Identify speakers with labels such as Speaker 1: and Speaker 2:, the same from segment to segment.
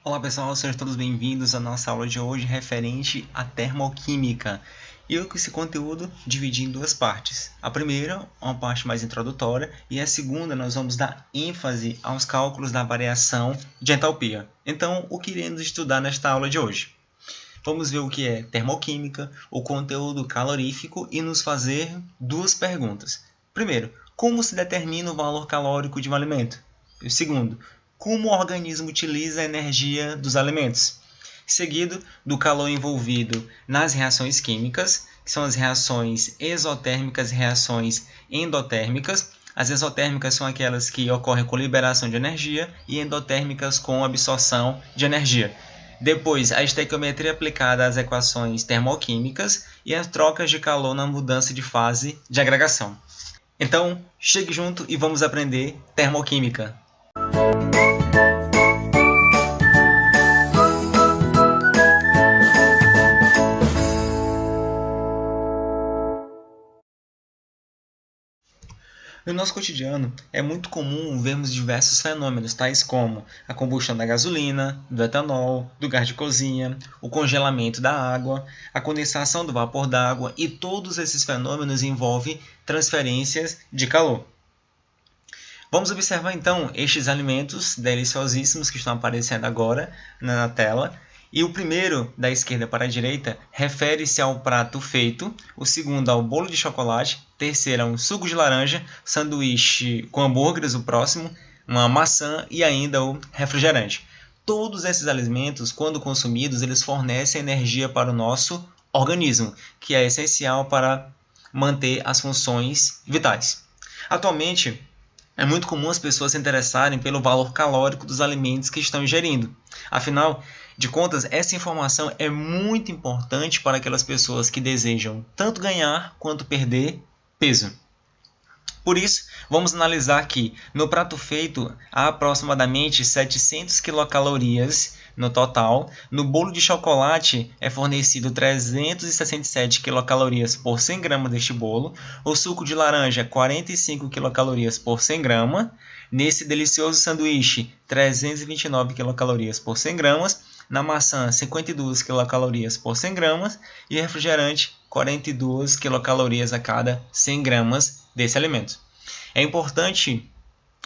Speaker 1: Olá pessoal, sejam todos bem-vindos à nossa aula de hoje referente à termoquímica. Eu com esse conteúdo dividi em duas partes. A primeira, uma parte mais introdutória, e a segunda nós vamos dar ênfase aos cálculos da variação de entalpia. Então, o que iremos estudar nesta aula de hoje? Vamos ver o que é termoquímica, o conteúdo calorífico e nos fazer duas perguntas. Primeiro, como se determina o valor calórico de um alimento? E segundo, como o organismo utiliza a energia dos alimentos? Seguido do calor envolvido nas reações químicas, que são as reações exotérmicas e reações endotérmicas. As exotérmicas são aquelas que ocorrem com liberação de energia e endotérmicas com absorção de energia. Depois, a estequiometria aplicada às equações termoquímicas e as trocas de calor na mudança de fase de agregação. Então, chegue junto e vamos aprender termoquímica. No nosso cotidiano, é muito comum vermos diversos fenômenos, tais como a combustão da gasolina, do etanol, do gás de cozinha, o congelamento da água, a condensação do vapor d'água, e todos esses fenômenos envolvem transferências de calor. Vamos observar então estes alimentos deliciosíssimos que estão aparecendo agora na tela. E o primeiro, da esquerda para a direita, refere-se ao prato feito, o segundo ao bolo de chocolate, terceiro a um suco de laranja, sanduíche com hambúrgueres, o próximo, uma maçã e ainda o refrigerante. Todos esses alimentos, quando consumidos, eles fornecem energia para o nosso organismo, que é essencial para manter as funções vitais. Atualmente, é muito comum as pessoas se interessarem pelo valor calórico dos alimentos que estão ingerindo. Afinal de contas, essa informação é muito importante para aquelas pessoas que desejam tanto ganhar quanto perder peso. Por isso, vamos analisar que no prato feito há aproximadamente 700 quilocalorias no total. No bolo de chocolate é fornecido 367 quilocalorias por 100 gramas deste bolo. O suco de laranja, 45 quilocalorias por 100 gramas. Nesse delicioso sanduíche, 329 quilocalorias por 100 gramas. Na maçã, 52 quilocalorias por 100 gramas. E refrigerante, 42 quilocalorias a cada 100 gramas desse alimento. É importante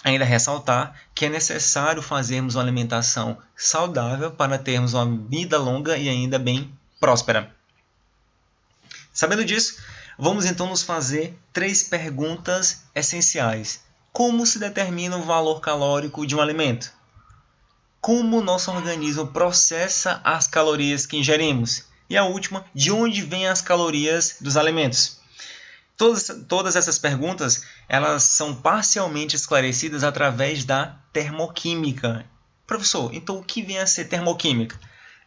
Speaker 1: ainda ressaltar que é necessário fazermos uma alimentação saudável para termos uma vida longa e ainda bem próspera. Sabendo disso, vamos então nos fazer 3 perguntas essenciais. Como se determina o valor calórico de um alimento? Como o nosso organismo processa as calorias que ingerimos? E a última, de onde vêm as calorias dos alimentos? Todas essas perguntas elas são parcialmente esclarecidas através da termoquímica. Professor, então o que vem a ser termoquímica?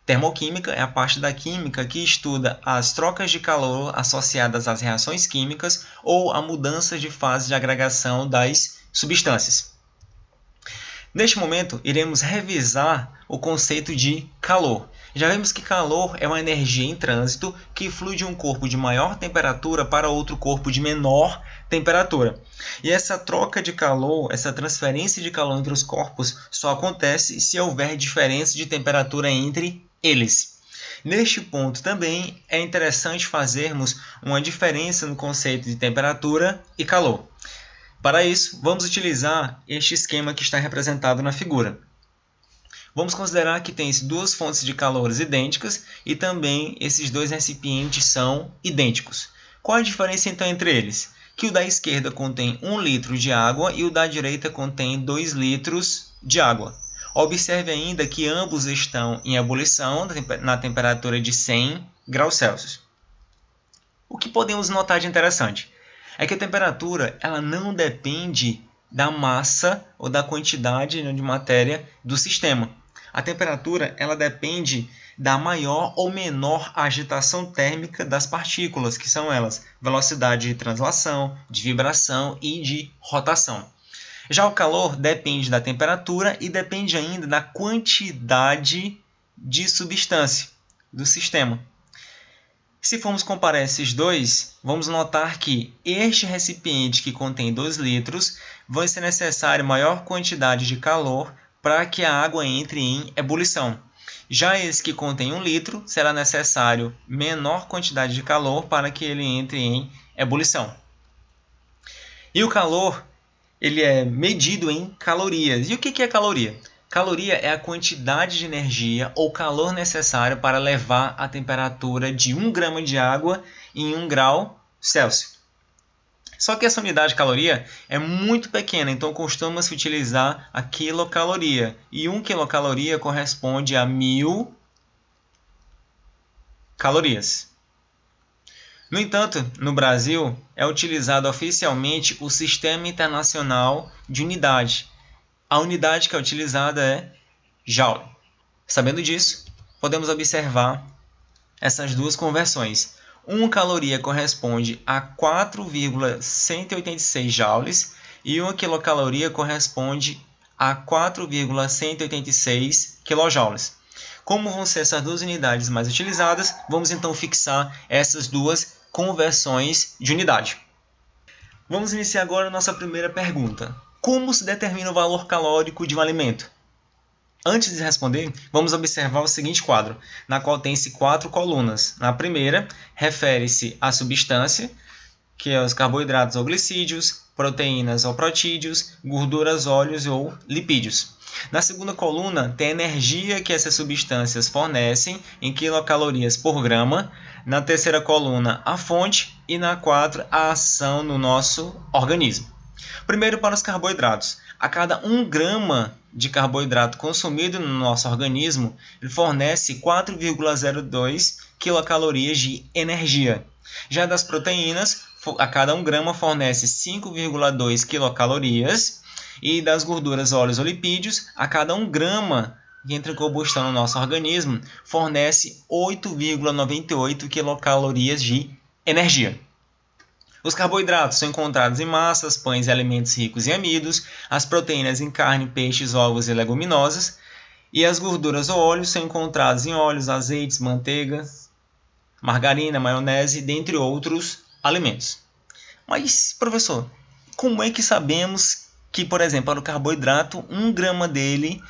Speaker 1: Termoquímica é a parte da química que estuda as trocas de calor associadas às reações químicas ou a mudança de fase de agregação das substâncias. Neste momento, iremos revisar o conceito de calor. Já vimos que calor é uma energia em trânsito que flui de um corpo de maior temperatura para outro corpo de menor temperatura. E essa troca de calor, essa transferência de calor entre os corpos só acontece se houver diferença de temperatura entre eles. Neste ponto também é interessante fazermos uma diferença no conceito de temperatura e calor. Para isso, vamos utilizar este esquema que está representado na figura. Vamos considerar que tem duas fontes de calores idênticas e também esses dois recipientes são idênticos. Qual a diferença então entre eles? Que o da esquerda contém 1 litro de água e o da direita contém 2 litros de água. Observe ainda que ambos estão em ebulição na temperatura de 100 graus Celsius. O que podemos notar de interessante? É que a temperatura ela não depende da massa ou da quantidade de matéria do sistema. A temperatura ela depende da maior ou menor agitação térmica das partículas, que são elas velocidade de translação, de vibração e de rotação. Já o calor depende da temperatura e depende ainda da quantidade de substância do sistema. Se formos comparar esses dois, vamos notar que este recipiente que contém 2 litros vai ser necessário maior quantidade de calor para que a água entre em ebulição. Já esse que contém 1 litro, será necessário menor quantidade de calor para que ele entre em ebulição. E o calor, ele é medido em calorias. E o que é caloria? Caloria é a quantidade de energia ou calor necessário para levar a temperatura de 1 grama de água em 1 grau Celsius. Só que essa unidade de caloria é muito pequena, então costuma-se utilizar a quilocaloria. E 1 quilocaloria corresponde a 1000 calorias. No entanto, no Brasil, é utilizado oficialmente o Sistema Internacional de Unidade. A unidade que é utilizada é Joule. Sabendo disso, podemos observar essas duas conversões. 1 caloria corresponde a 4,186 joules e 1 quilocaloria corresponde a 4,186 quilojoules. Como vão ser essas duas unidades mais utilizadas, vamos então fixar essas duas conversões de unidade. Vamos iniciar agora a nossa primeira pergunta. Como se determina o valor calórico de um alimento? Antes de responder, vamos observar o seguinte quadro, na qual tem-se 4 colunas. Na primeira, refere-se à substância, que é os carboidratos ou glicídios, proteínas ou protídeos, gorduras, óleos ou lipídios. Na segunda coluna, tem a energia que essas substâncias fornecem em quilocalorias por grama. Na terceira coluna, a fonte. E na 4, a ação no nosso organismo. Primeiro, para os carboidratos. A cada 1 grama de carboidrato consumido no nosso organismo, ele fornece 4,02 quilocalorias de energia. Já das proteínas, a cada 1 grama fornece 5,2 quilocalorias. E das gorduras, óleos ou lipídios, a cada 1 grama que entra em combustão no nosso organismo, fornece 8,98 quilocalorias de energia. Os carboidratos são encontrados em massas, pães e alimentos ricos em amidos, as proteínas em carne, peixes, ovos e leguminosas, e as gorduras ou óleos são encontrados em óleos, azeites, manteigas, margarina, maionese, dentre outros alimentos. Mas, professor, como é que sabemos que, por exemplo, para o carboidrato, 1 grama dele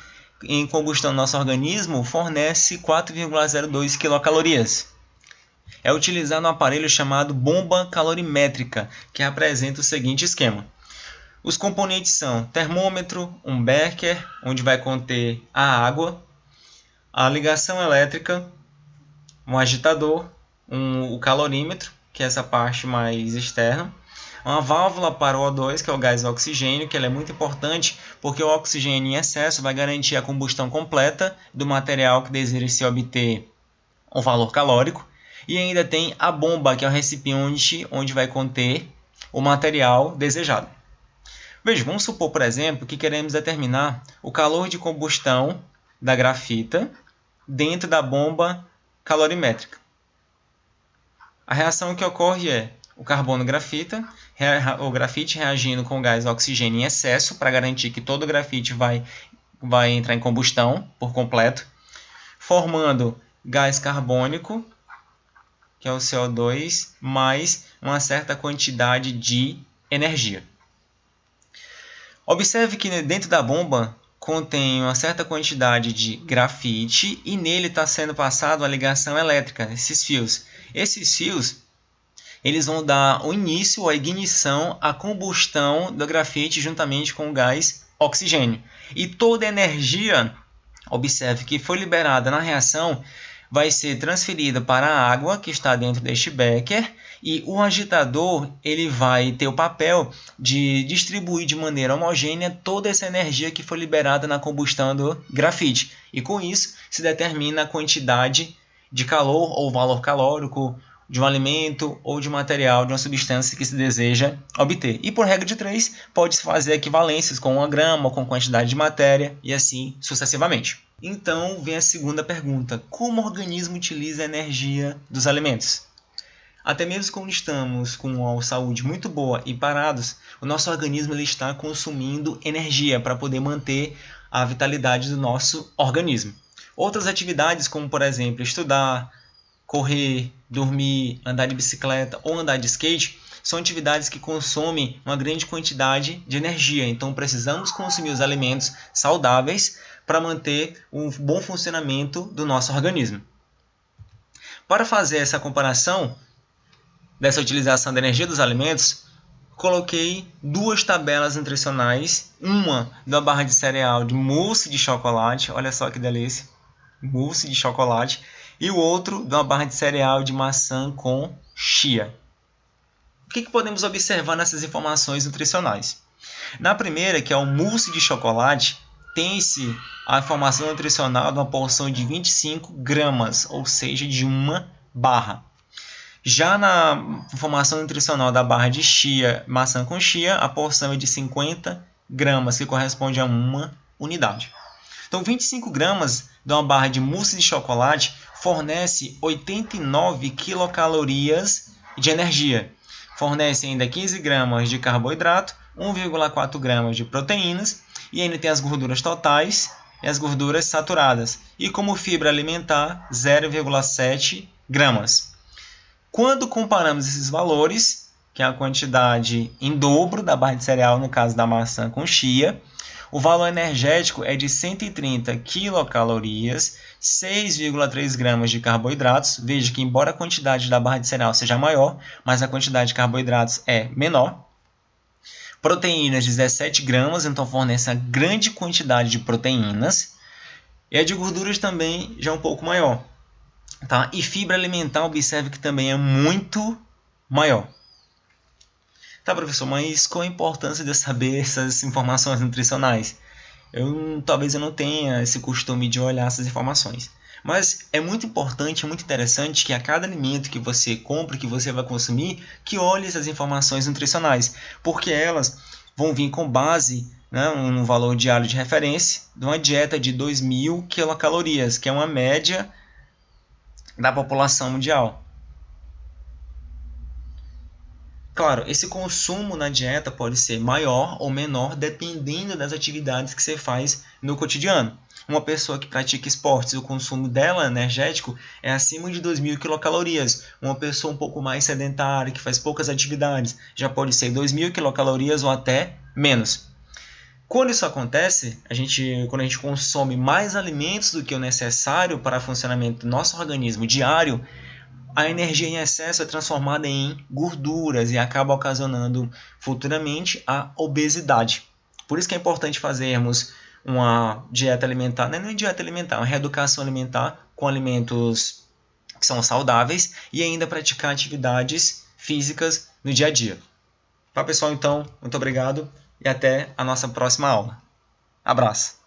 Speaker 1: em combustão no nosso organismo fornece 4,02 quilocalorias? É utilizado um aparelho chamado bomba calorimétrica, que apresenta o seguinte esquema. Os componentes são termômetro, um becker, onde vai conter a água, a ligação elétrica, um agitador, o calorímetro, que é essa parte mais externa, uma válvula para o O2, que é o gás oxigênio, que ele é muito importante porque o oxigênio em excesso vai garantir a combustão completa do material que deseja-se obter o valor calórico. E ainda tem a bomba, que é o recipiente onde vai conter o material desejado. Veja, vamos supor, por exemplo, que queremos determinar o calor de combustão da grafita dentro da bomba calorimétrica. A reação que ocorre é o carbono grafita, o grafite reagindo com o gás oxigênio em excesso para garantir que todo o grafite vai entrar em combustão por completo, formando gás carbônico, que é o CO2, mais uma certa quantidade de energia. Observe que dentro da bomba contém uma certa quantidade de grafite e nele está sendo passada a ligação elétrica, esses fios. Esses fios eles vão dar o início, a ignição, a combustão do grafite juntamente com o gás oxigênio. E toda a energia, observe que foi liberada na reação, vai ser transferida para a água que está dentro deste becker e o agitador ele vai ter o papel de distribuir de maneira homogênea toda essa energia que foi liberada na combustão do grafite. E com isso se determina a quantidade de calor ou valor calórico de um alimento ou de um material, de uma substância que se deseja obter. E por regra de 3, pode-se fazer equivalências com 1 grama ou com quantidade de matéria e assim sucessivamente. Então vem a segunda pergunta: como o organismo utiliza a energia dos alimentos? Até mesmo quando estamos com a saúde muito boa e parados, o nosso organismo ele está consumindo energia para poder manter a vitalidade do nosso organismo. Outras atividades, como por exemplo estudar, correr, dormir, andar de bicicleta ou andar de skate, são atividades que consomem uma grande quantidade de energia. Então, precisamos consumir os alimentos saudáveis para manter um bom funcionamento do nosso organismo. Para fazer essa comparação dessa utilização da energia dos alimentos, coloquei duas tabelas nutricionais, uma da barra de cereal de mousse de chocolate, olha só que delícia, mousse de chocolate, e o outro de uma barra de cereal de maçã com chia. O que podemos observar nessas informações nutricionais? Na primeira, que é o mousse de chocolate, tem-se a informação nutricional de uma porção de 25 gramas, ou seja, de uma barra. Já na informação nutricional da barra de chia, maçã com chia, a porção é de 50 gramas, que corresponde a uma unidade. Então, 25 gramas de uma barra de mousse de chocolate fornece 89 quilocalorias de energia. Fornece ainda 15 gramas de carboidrato, 1,4 gramas de proteínas e ainda tem as gorduras totais e as gorduras saturadas. E como fibra alimentar, 0,7 gramas. Quando comparamos esses valores, que é a quantidade em dobro da barra de cereal, no caso da maçã com chia, o valor energético é de 130 quilocalorias, 6,3 gramas de carboidratos. Veja que, embora a quantidade da barra de cereal seja maior, mas a quantidade de carboidratos é menor. Proteínas, 17 gramas, então fornece uma grande quantidade de proteínas. E a de gorduras também já é um pouco maior. Tá? E fibra alimentar, observe que também é muito maior. Tá, professor, mas qual a importância de eu saber essas informações nutricionais? Talvez eu não tenha esse costume de olhar essas informações. Mas é muito importante, é muito interessante que a cada alimento que você compra, que você vai consumir, que olhe essas informações nutricionais, porque elas vão vir com base, né, um valor diário de referência de uma dieta de 2.000 quilocalorias, que é uma média da população mundial. Claro, esse consumo na dieta pode ser maior ou menor dependendo das atividades que você faz no cotidiano. Uma pessoa que pratica esportes, o consumo dela energético é acima de 2.000 quilocalorias. Uma pessoa um pouco mais sedentária, que faz poucas atividades, já pode ser 2.000 quilocalorias ou até menos. Quando isso acontece, quando a gente consome mais alimentos do que o necessário para o funcionamento do nosso organismo diário, a energia em excesso é transformada em gorduras e acaba ocasionando futuramente a obesidade. Por isso que é importante fazermos uma dieta alimentar, não é nem dieta alimentar, uma reeducação alimentar com alimentos que são saudáveis e ainda praticar atividades físicas no dia a dia. Tá, pessoal? Então, muito obrigado e até a nossa próxima aula. Abraço!